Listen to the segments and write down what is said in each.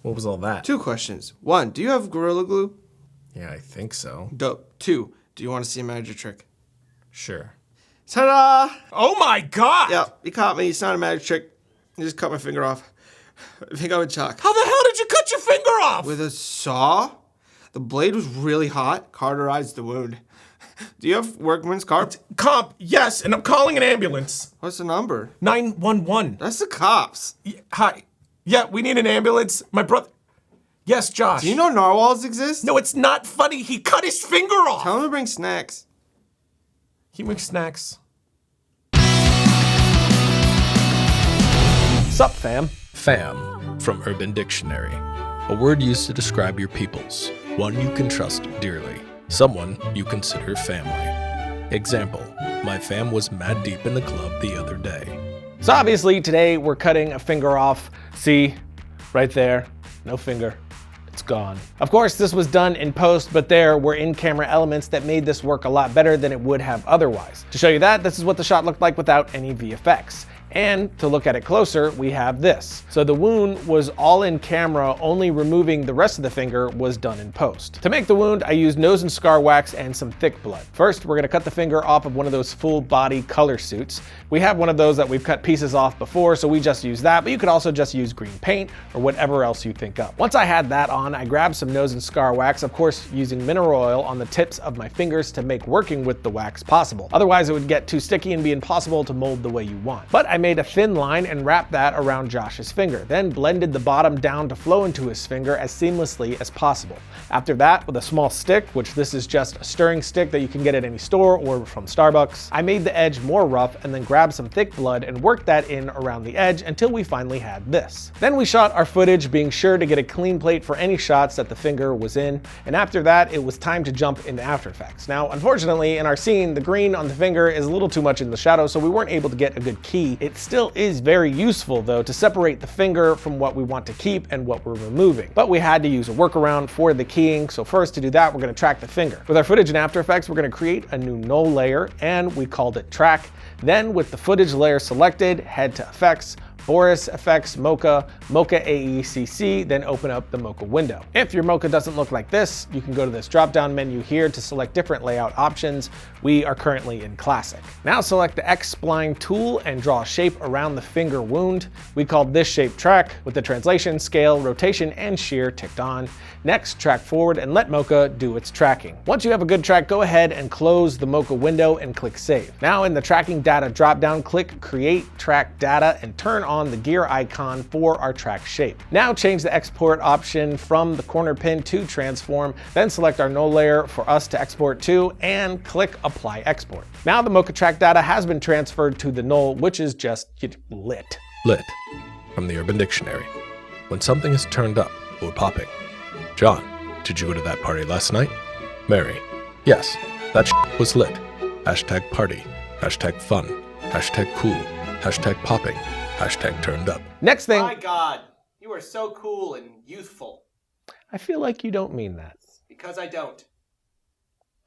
What was all that? 2 questions. 1, do you have Gorilla Glue? Yeah, I think so. Dope. 2, do you want to see a magic trick? Sure. Ta-da! Oh my god! Yeah, you caught me. It's not a magic trick. You just cut my finger off. I think I would chalk. How the hell did you cut your finger off? With a saw? The blade was really hot, cauterized the wound. Do you have workman's comp? Comp, yes, and I'm calling an ambulance. What's the number? 911. That's the cops. Hi. Yeah, we need an ambulance. My brother. Yes, Josh. Do you know narwhals exist? No, it's not funny. He cut his finger off. Tell him to bring snacks. He makes snacks. Sup, fam? Fam, from Urban Dictionary. A word used to describe your peoples, one you can trust dearly, someone you consider family. Example, my fam was mad deep in the club the other day. So obviously today we're cutting a finger off. See, right there, no finger. It's gone. Of course, this was done in post, but there were in-camera elements that made this work a lot better than it would have otherwise. To show you that, this is what the shot looked like without any VFX. And to look at it closer, we have this. So the wound was all in camera, only removing the rest of the finger was done in post. To make the wound, I used nose and scar wax and some thick blood. First, we're gonna cut the finger off of one of those full body color suits. We have one of those that we've cut pieces off before, so we just use that, but you could also just use green paint or whatever else you think of. Once I had that on, I grabbed some nose and scar wax, of course using mineral oil on the tips of my fingers to make working with the wax possible. Otherwise, it would get too sticky and be impossible to mold the way you want. But I made a thin line and wrapped that around Josh's finger, then blended the bottom down to flow into his finger as seamlessly as possible. After that, with a small stick, which this is just a stirring stick that you can get at any store or from Starbucks, I made the edge more rough and then grabbed some thick blood and worked that in around the edge until we finally had this. Then we shot our footage, being sure to get a clean plate for any shots that the finger was in, and after that, it was time to jump into After Effects. Now, unfortunately, in our scene, the green on the finger is a little too much in the shadow, so we weren't able to get a good key. It still is very useful though to separate the finger from what we want to keep and what we're removing. But we had to use a workaround for the keying, so first to do that we're going to track the finger. With our footage in After Effects we're going to create a new null layer and we called it track. Then with the footage layer selected, head to Effects, Boris Effects, Mocha, Mocha AECC, then open up the Mocha window. If your Mocha doesn't look like this, you can go to this drop-down menu here to select different layout options. We are currently in Classic. Now select the X-spline tool and draw a shape around the finger wound. We called this shape track with the translation, scale, rotation, and shear ticked on. Next, track forward and let Mocha do its tracking. Once you have a good track, go ahead and close the Mocha window and click Save. Now in the Tracking Data drop-down, click Create Track Data and turn on the gear icon for our track shape. Now change the export option from the corner pin to transform, then select our null layer for us to export to and click Apply Export. Now the Mocha track data has been transferred to the null, which is just lit. Lit, from the Urban Dictionary. When something is turned up or popping. John, did you go to that party last night? Mary, yes, that was lit. Hashtag party, hashtag fun, hashtag cool, hashtag popping, hashtag turned up. Next thing. My God, you are so cool and youthful. I feel like you don't mean that. Because I don't.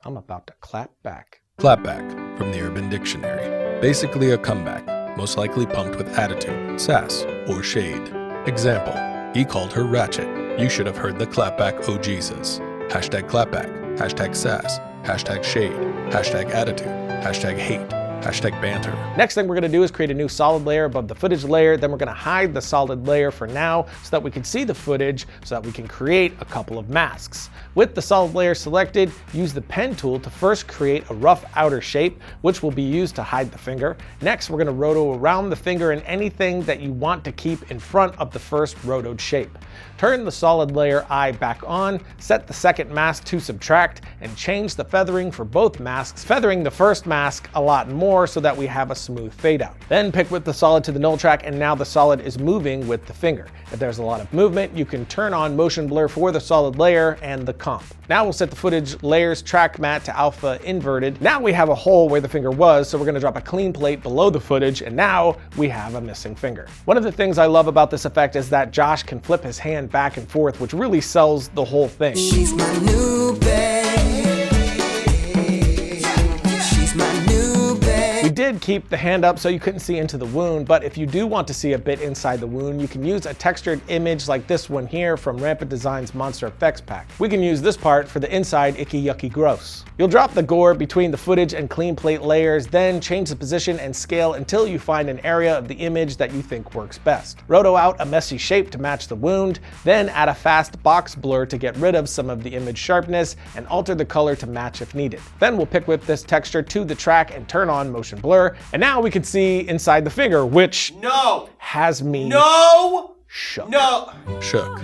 I'm about to clap back. Clapback, from the Urban Dictionary. Basically a comeback, most likely pumped with attitude, sass, or shade. Example, he called her ratchet. You should have heard the clapback, oh Jesus. Hashtag clapback, hashtag sass, hashtag shade, hashtag attitude, hashtag hate, hashtag banter. Next thing we're gonna do is create a new solid layer above the footage layer. Then we're gonna hide the solid layer for now so that we can see the footage so that we can create a couple of masks. With the solid layer selected, use the pen tool to first create a rough outer shape, which will be used to hide the finger. Next, we're gonna roto around the finger and anything that you want to keep in front of the first rotoed shape. Turn the solid layer eye back on, set the second mask to subtract, and change the feathering for both masks, feathering the first mask a lot more so that we have a smooth fade out. Then pick with the solid to the null track, and now the solid is moving with the finger. If there's a lot of movement, you can turn on motion blur for the solid layer and the comp. Now we'll set the footage layers track matte to alpha inverted. Now we have a hole where the finger was, so we're gonna drop a clean plate below the footage, and now we have a missing finger. One of the things I love about this effect is that Josh can flip his hand back and forth, which really sells the whole thing. She's my new babe. She's my new babe. We did did keep the hand up so you couldn't see into the wound, but if you do want to see a bit inside the wound, you can use a textured image like this one here from Rampant Design's Monster Effects pack. We can use this part for the inside icky yucky gross. You'll drop the gore between the footage and clean plate layers, then change the position and scale until you find an area of the image that you think works best. Roto out a messy shape to match the wound, then add a fast box blur to get rid of some of the image sharpness and alter the color to match if needed. Then we'll pick whip this texture to the track and turn on motion blur, and now we can see inside the finger, which has me shook. Shook,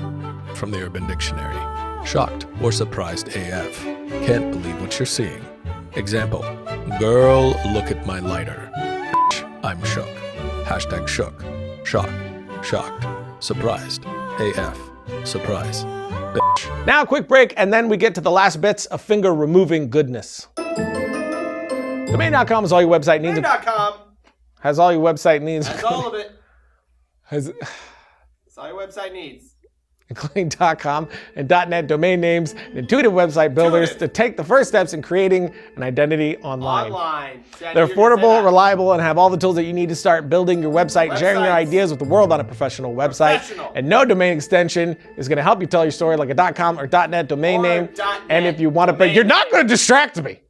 from the Urban Dictionary. Shocked or surprised AF. Can't believe what you're seeing. Example, girl, look at my lighter. I'm shook. Hashtag shook. Shock. Shocked. Surprised. AF. Surprise. Bitch. Now a quick break, and then we get to the last bits of finger removing goodness. Domain.com is all your website needs. Domain.com Has all your website needs. has all of it. Has, That's all your website needs. including .com and .net domain names, and intuitive website builders to take the first steps in creating an identity online. They're affordable, reliable, and have all the tools that you need to start building your website and sharing your ideas with the world on a professional website. And no domain extension is going to help you tell your story like a .com or .net domain name. And if you want to, but you're not going to distract me.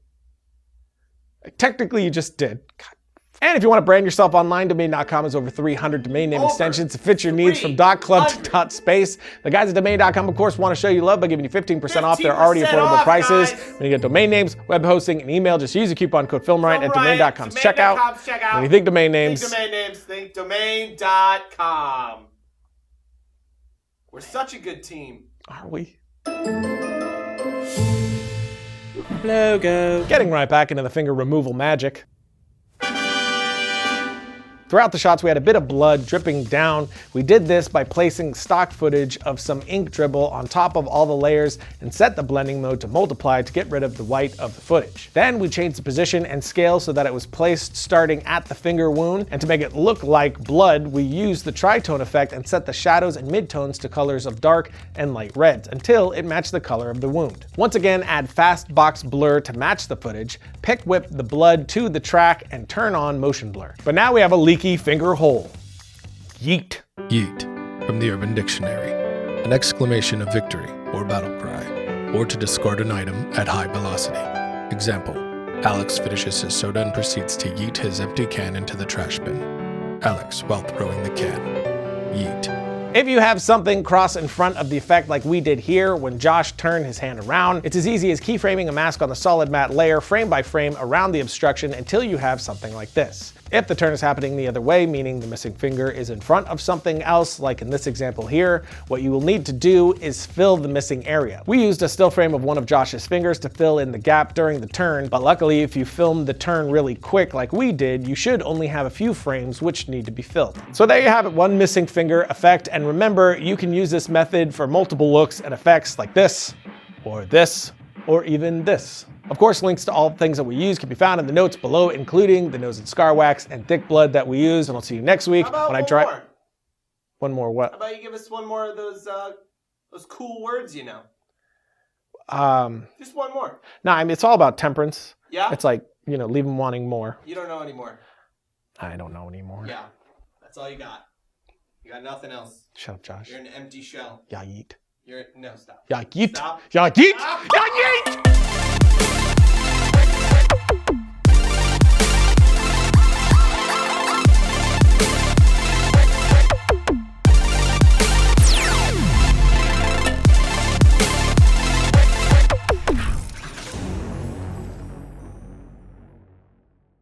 Technically, you just did. God. And if you want to brand yourself online, Domain.com has over 300 domain name extensions to fit your needs from .club to .space. The guys at Domain.com, of course, want to show you love by giving you 15% off their already affordable prices. When you get domain names, web hosting, and email, just use the coupon code FilmRiot at Domain.com's checkout. When you think domain names, think Domain.com. We're such a good team. Are we? Logo. Getting right back into the finger removal magic. Throughout the shots, we had a bit of blood dripping down. We did this by placing stock footage of some ink dribble on top of all the layers and set the blending mode to multiply to get rid of the white of the footage. Then we changed the position and scale so that it was placed starting at the finger wound. And to make it look like blood, we used the tritone effect and set the shadows and midtones to colors of dark and light reds until it matched the color of the wound. Once again, add fast box blur to match the footage, pick whip the blood to the track, and turn on motion blur. But now we have a leaky finger hole. Yeet. Yeet, from the Urban Dictionary. An exclamation of victory or battle cry, or to discard an item at high velocity. Example, Alex finishes his soda and proceeds to yeet his empty can into the trash bin. Alex, while throwing the can. Yeet. If you have something cross in front of the effect like we did here when Josh turned his hand around, it's as easy as keyframing a mask on the solid matte layer frame by frame around the obstruction until you have something like this. If the turn is happening the other way, meaning the missing finger is in front of something else, like in this example here, what you will need to do is fill the missing area. We used a still frame of one of Josh's fingers to fill in the gap during the turn, but luckily if you filmed the turn really quick like we did, you should only have a few frames which need to be filled. So there you have it, one missing finger effect, and remember, you can use this method for multiple looks and effects like this, or even this. Of course, links to all things that we use can be found in the notes below, including the nose and scar wax and thick blood that we use. And I'll see you next week when I try. One more what? How about you give us one more of those cool words you know? Just one more. No, I mean, it's all about temperance. Yeah? It's like, you know, leave them wanting more. You don't know anymore. I don't know anymore. Yeah. That's all you got. You got nothing else. Shut up, Josh. You're an empty shell. Ya yeet. No, stop. Ya yeet. Stop. Ya yeet. Stop. Ya yeet.